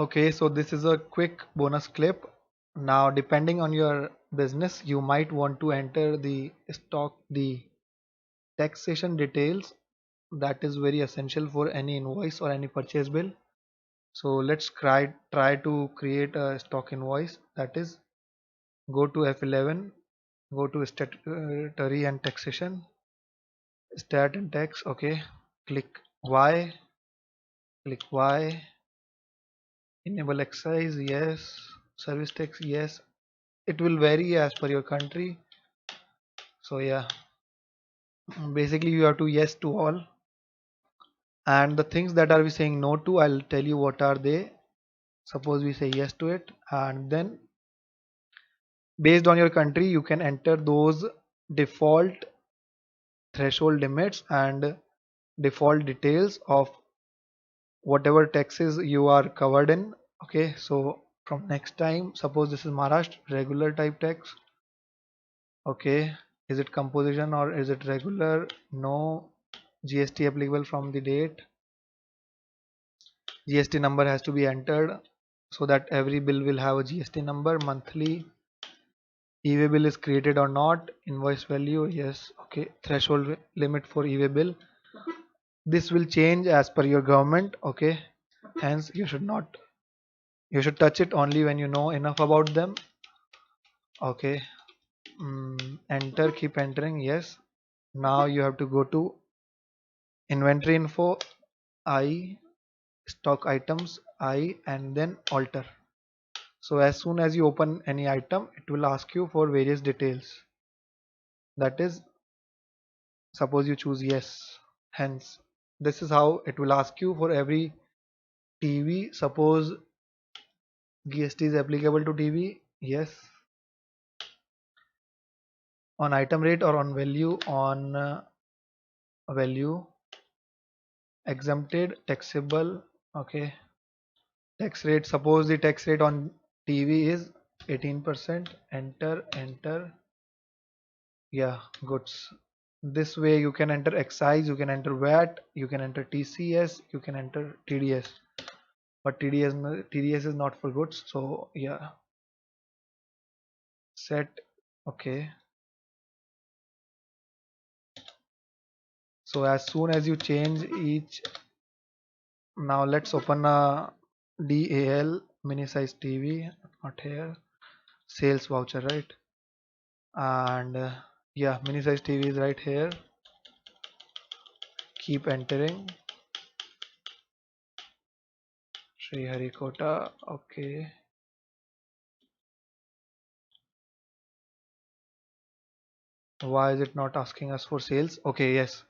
Okay, so this is a quick bonus clip. Now, depending on your business, you might want to enter the taxation details. That is very essential for any invoice or any purchase bill. So let's try to create a stock invoice. That is, go to F11, go to statutory and taxation, stat and tax. Okay, click Y, click Y, enable excise, yes, service tax, yes. It will vary as per your country. So yeah, basically you have to yes to all. And the things that are we saying no to, I'll tell you what are they. Suppose we say yes to it, and then based on your country you can enter those default threshold limits and default details of whatever taxes you are covered in. Okay, so from next time, suppose this is Maharashtra regular type tax. Okay, is it composition or is it regular? No. GST applicable from the date. GST number has to be entered so that every bill will have a GST number. Monthly e-way bill is created or not. Invoice value, yes. Okay, threshold limit for e-way bill. This will change as per your government. Okay, hence you should touch it only when you know enough about them. Okay, enter, keep entering, yes. Now you have to go to inventory info, I, stock items, I, and then alter. So as soon as you open any item, it will ask you for various details. That is, suppose you choose yes. Hence, this is how it will ask you for every TV. Suppose GST is applicable to TV, yes. On item rate or on value, on value, exempted, taxable. Okay, tax rate. Suppose the tax rate on TV is 18%. Enter, enter. Yeah, goods. This way you can enter excise, you can enter VAT, you can enter TCS, you can enter TDS. But TDS is not for goods. So yeah, set. Okay. So as soon as you change each, now let's open a DAL mini size TV. Not here. Sales voucher, right? And yeah, mini size TV is right here. Keep entering. Sri Harikota. Okay. Why is it not asking us for sales? Okay, yes.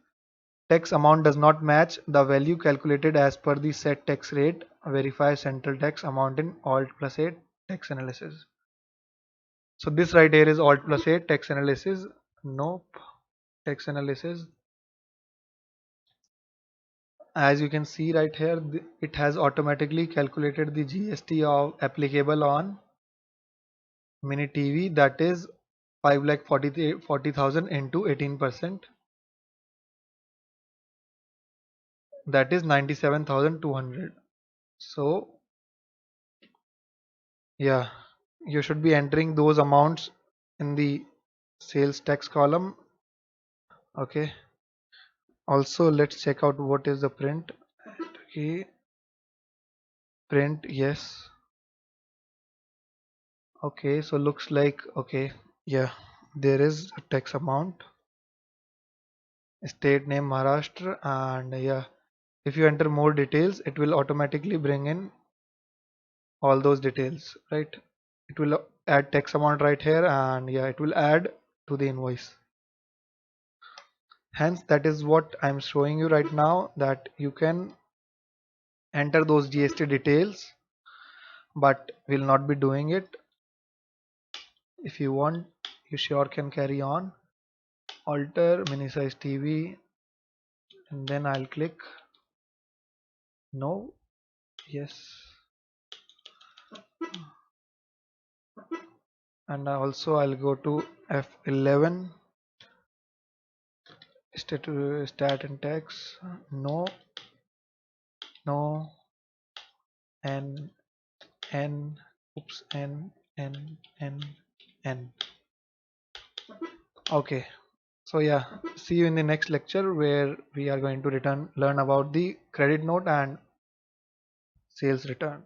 Tax amount does not match the value calculated as per the set tax rate. Verify central tax amount in Alt plus 8 tax analysis. So this right here is Alt plus 8 tax analysis. Nope. Tax analysis. As you can see right here, it has automatically calculated the GST of applicable on mini TV, that is 5,40,000 into 18%, that is 97,200. So yeah, you should be entering those amounts in the sales tax column. Okay, also let's check out what is the print. Okay, print, yes. Okay, so looks like, okay, yeah, there is a tax amount, state name Maharashtra, and yeah, if you enter more details it will automatically bring in all those details, right? It will add tax amount right here, and yeah, it will add to the invoice. Hence that is what I'm showing you right now, that you can enter those GST details, but will not be doing it. If you want, you sure can carry on. Alter mini size TV, and then I'll click no, yes, and also I'll go to F11, stat and tax, no, no, and N, oops, N, N, N, N. Okay. So yeah, see you in the next lecture where we are going to learn about the credit note and sales return.